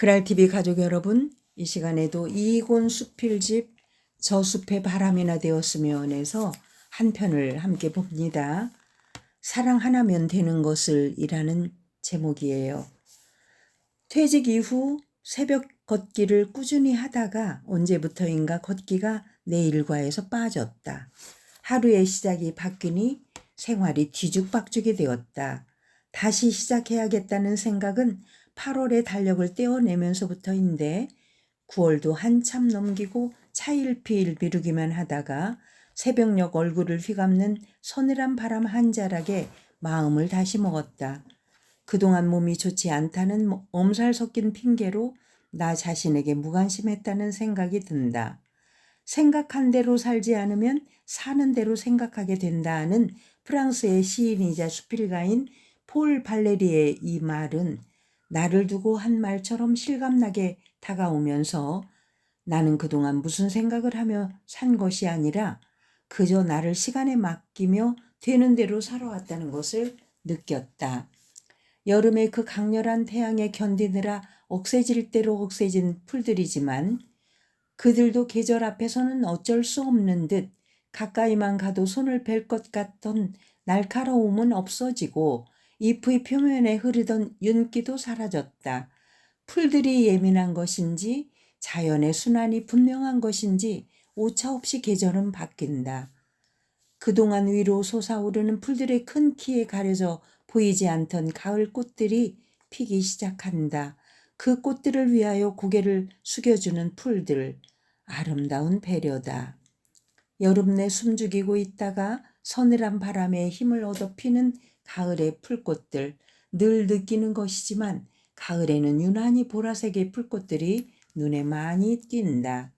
그랄TV 가족 여러분, 이 시간에도 이곤 수필집 저 숲에 바람이나 되었으면에서 한 편을 함께 봅니다. 사랑 하나면 되는 것을 이라는 제목이에요. 퇴직 이후 새벽 걷기를 꾸준히 하다가 언제부터인가 걷기가 내 일과에서 빠졌다. 하루의 시작이 바뀌니 생활이 뒤죽박죽이 되었다. 다시 시작해야겠다는 생각은 8월의 달력을 떼어내면서부터인데 9월도 한참 넘기고 차일피일 미루기만 하다가 새벽녘 얼굴을 휘감는 서늘한 바람 한 자락에 마음을 다시 먹었다. 그동안 몸이 좋지 않다는 엄살 섞인 핑계로 나 자신에게 무관심했다는 생각이 든다. 생각한 대로 살지 않으면 사는 대로 생각하게 된다는 프랑스의 시인이자 수필가인 폴 발레리의 이 말은 나를 두고 한 말처럼 실감나게 다가오면서 나는 그동안 무슨 생각을 하며 산 것이 아니라 그저 나를 시간에 맡기며 되는 대로 살아왔다는 것을 느꼈다. 여름의 그 강렬한 태양에 견디느라 억세질 대로 억세진 풀들이지만 그들도 계절 앞에서는 어쩔 수 없는 듯 가까이만 가도 손을 벨 것 같던 날카로움은 없어지고 잎의 표면에 흐르던 윤기도 사라졌다. 풀들이 예민한 것인지 자연의 순환이 분명한 것인지 오차없이 계절은 바뀐다. 그동안 위로 솟아오르는 풀들의 큰 키에 가려져 보이지 않던 가을 꽃들이 피기 시작한다. 그 꽃들을 위하여 고개를 숙여주는 풀들, 아름다운 배려다. 여름 내 숨죽이고 있다가 서늘한 바람에 힘을 얻어 피는 가을의 풀꽃들, 늘 느끼는 것이지만 가을에는 유난히 보라색의 풀꽃들이 눈에 많이 띈다.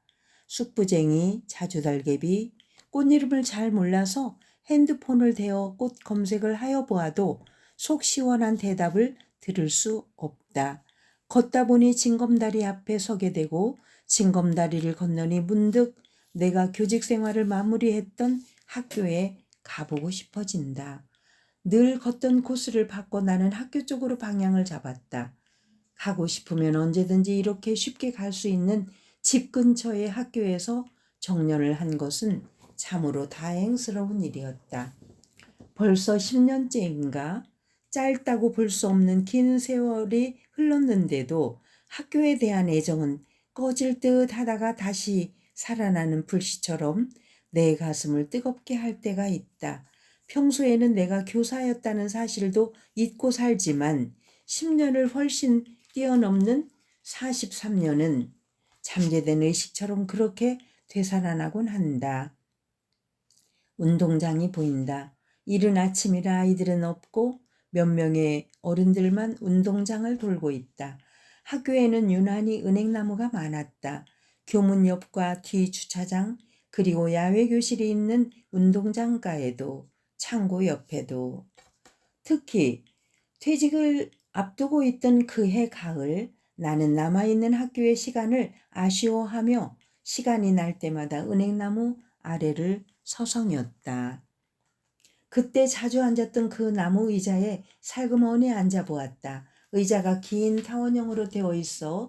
숙부쟁이, 자주달개비, 꽃 이름을 잘 몰라서 핸드폰을 대어 꽃 검색을 하여 보아도 속 시원한 대답을 들을 수 없다. 걷다 보니 징검다리 앞에 서게 되고 징검다리를 건너니 문득 내가 교직 생활을 마무리했던 학교에 가보고 싶어진다. 늘 걷던 코스를 바꿔 나는 학교 쪽으로 방향을 잡았다. 가고 싶으면 언제든지 이렇게 쉽게 갈 수 있는 집 근처의 학교에서 정년을 한 것은 참으로 다행스러운 일이었다. 벌써 10년째인가? 짧다고 볼 수 없는 긴 세월이 흘렀는데도 학교에 대한 애정은 꺼질 듯 하다가 다시 살아나는 불씨처럼 내 가슴을 뜨겁게 할 때가 있다. 평소에는 내가 교사였다는 사실도 잊고 살지만 10년을 훨씬 뛰어넘는 43년은 잠재된 의식처럼 그렇게 되살아나곤 한다. 운동장이 보인다. 이른 아침이라 아이들은 없고 몇 명의 어른들만 운동장을 돌고 있다. 학교에는 유난히 은행나무가 많았다. 교문 옆과 뒤 주차장 그리고 야외 교실이 있는 운동장가에도 창고 옆에도 특히 퇴직을 앞두고 있던 그해 가을 나는 남아있는 학교의 시간을 아쉬워하며 시간이 날 때마다 은행나무 아래를 서성였다. 그때 자주 앉았던 그 나무 의자에 살그머니 앉아보았다. 의자가 긴 타원형으로 되어 있어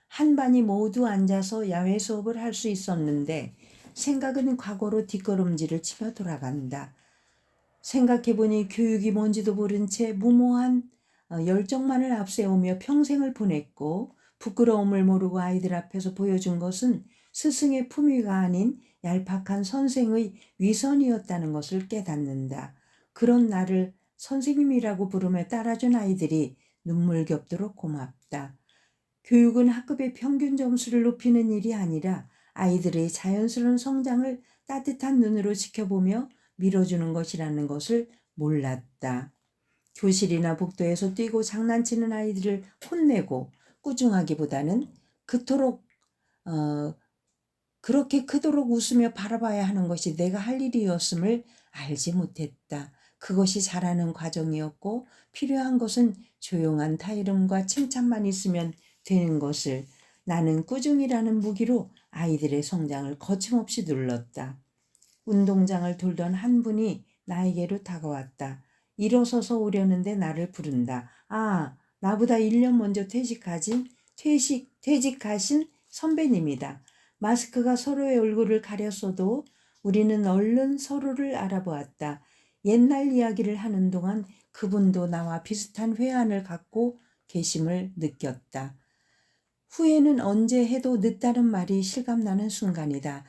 한 반이 모두 앉아서 야외 수업을 할 수 있었는데 생각은 과거로 뒷걸음질을 치며 돌아간다. 생각해보니 교육이 뭔지도 모른 채 무모한 열정만을 앞세우며 평생을 보냈고 부끄러움을 모르고 아이들 앞에서 보여준 것은 스승의 품위가 아닌 얄팍한 선생의 위선이었다는 것을 깨닫는다. 그런 나를 선생님이라고 부르며 따라준 아이들이 눈물겹도록 고맙다. 교육은 학급의 평균 점수를 높이는 일이 아니라 아이들의 자연스러운 성장을 따뜻한 눈으로 지켜보며 밀어주는 것이라는 것을 몰랐다. 교실이나 복도에서 뛰고 장난치는 아이들을 혼내고 꾸중하기보다는 그렇게 크도록 웃으며 바라봐야 하는 것이 내가 할 일이었음을 알지 못했다. 그것이 자라는 과정이었고 필요한 것은 조용한 타이름과 칭찬만 있으면 되는 것을 나는 꾸중이라는 무기로 아이들의 성장을 거침없이 눌렀다. 운동장을 돌던 한 분이 나에게로 다가왔다. 일어서서 오려는데 나를 부른다. 아, 나보다 1년 먼저 퇴직하진 퇴직하신 선배님이다. 마스크가 서로의 얼굴을 가렸어도 우리는 얼른 서로를 알아보았다. 옛날 이야기를 하는 동안 그분도 나와 비슷한 회한을 갖고 계심을 느꼈다. 후회는 언제 해도 늦다는 말이 실감나는 순간이다.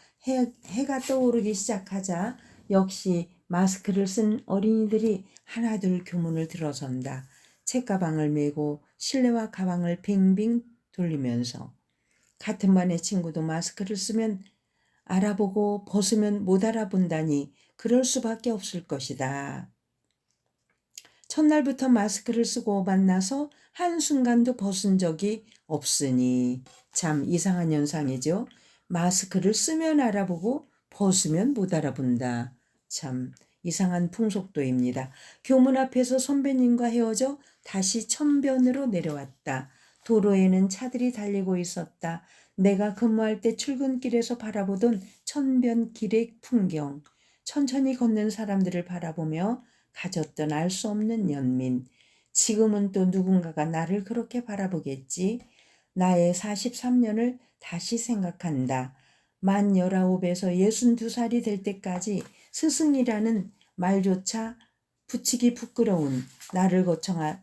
해가 떠오르기 시작하자 역시 마스크를 쓴 어린이들이 하나둘 교문을 들어선다. 책가방을 메고 실내화 가방을 빙빙 돌리면서 같은 반의 친구도 마스크를 쓰면 알아보고 벗으면 못 알아본다니 그럴 수밖에 없을 것이다. 첫날부터 마스크를 쓰고 만나서 한순간도 벗은 적이 없으니 참 이상한 현상이죠. 마스크를 쓰면 알아보고 벗으면 못 알아본다. 참 이상한 풍속도입니다. 교문 앞에서 선배님과 헤어져 다시 천변으로 내려왔다. 도로에는 차들이 달리고 있었다. 내가 근무할 때 출근길에서 바라보던 천변길의 풍경, 천천히 걷는 사람들을 바라보며 가졌던 알 수 없는 연민. 지금은 또 누군가가 나를 그렇게 바라보겠지. 나의 43년을 다시 생각한다. 만 19에서 62살이 될 때까지 스승이라는 말조차 붙이기 부끄러운 나를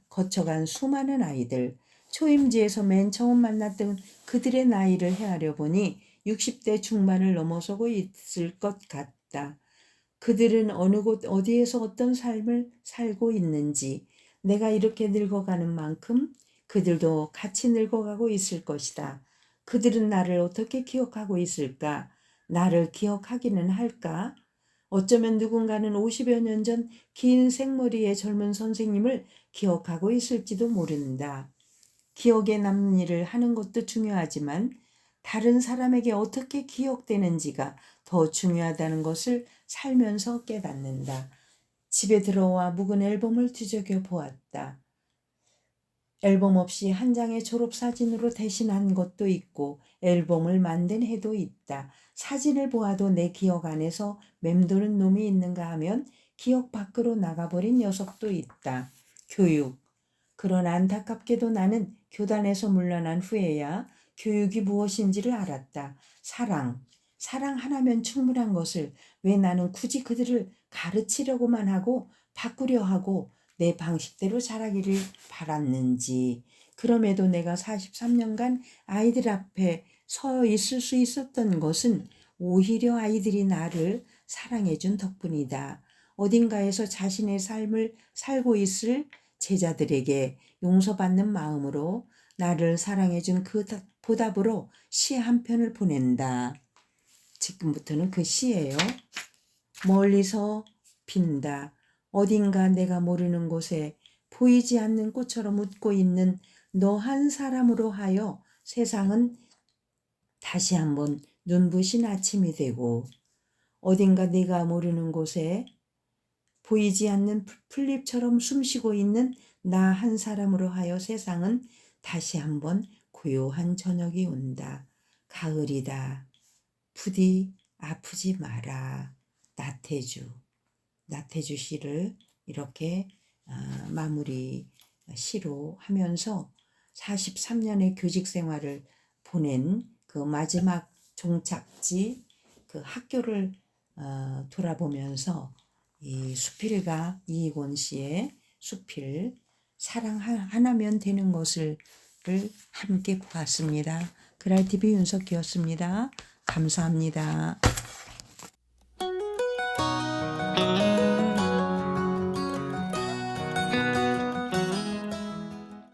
거쳐간 수많은 아이들. 초임지에서 맨 처음 만났던 그들의 나이를 헤아려 보니 60대 중반을 넘어서고 있을 것 같다. 그들은 어느 곳 어디에서 어떤 삶을 살고 있는지, 내가 이렇게 늙어가는 만큼 그들도 같이 늙어가고 있을 것이다. 그들은 나를 어떻게 기억하고 있을까? 나를 기억하기는 할까? 어쩌면 누군가는 50여 년 전 긴 생머리의 젊은 선생님을 기억하고 있을지도 모른다. 기억에 남는 일을 하는 것도 중요하지만 다른 사람에게 어떻게 기억되는지가 더 중요하다는 것을 살면서 깨닫는다. 집에 들어와 묵은 앨범을 뒤적여 보았다. 앨범 없이 한 장의 졸업사진으로 대신한 것도 있고 앨범을 만든 해도 있다. 사진을 보아도 내 기억 안에서 맴도는 놈이 있는가 하면 기억 밖으로 나가버린 녀석도 있다. 교육. 그러나 안타깝게도 나는 교단에서 물러난 후에야 교육이 무엇인지를 알았다. 사랑 하나면 충분한 것을 왜 나는 굳이 그들을 가르치려고만 하고 바꾸려 하고 내 방식대로 자라기를 바랐는지. 그럼에도 내가 43년간 아이들 앞에 서 있을 수 있었던 것은 오히려 아이들이 나를 사랑해준 덕분이다. 어딘가에서 자신의 삶을 살고 있을 제자들에게 용서받는 마음으로 나를 사랑해준 그 보답으로 시 한 편을 보낸다. 지금부터는 그 시예요. 멀리서 빈다. 어딘가 내가 모르는 곳에 보이지 않는 꽃처럼 웃고 있는 너 한 사람으로 하여 세상은 다시 한번 눈부신 아침이 되고, 어딘가 내가 모르는 곳에 보이지 않는 풀잎처럼 숨쉬고 있는 나 한 사람으로 하여 세상은 다시 한번 고요한 저녁이 온다. 가을이다. 부디 아프지 마라. 나태주 시를 이렇게 마무리 시로 하면서 43년의 교직 생활을 보낸 그 마지막 종착지 그 학교를 돌아보면서 이 수필가 이희곤 씨의 수필 사랑 하나면 되는 것을 함께 보았습니다. 그랄TV 윤석기였습니다. 감사합니다.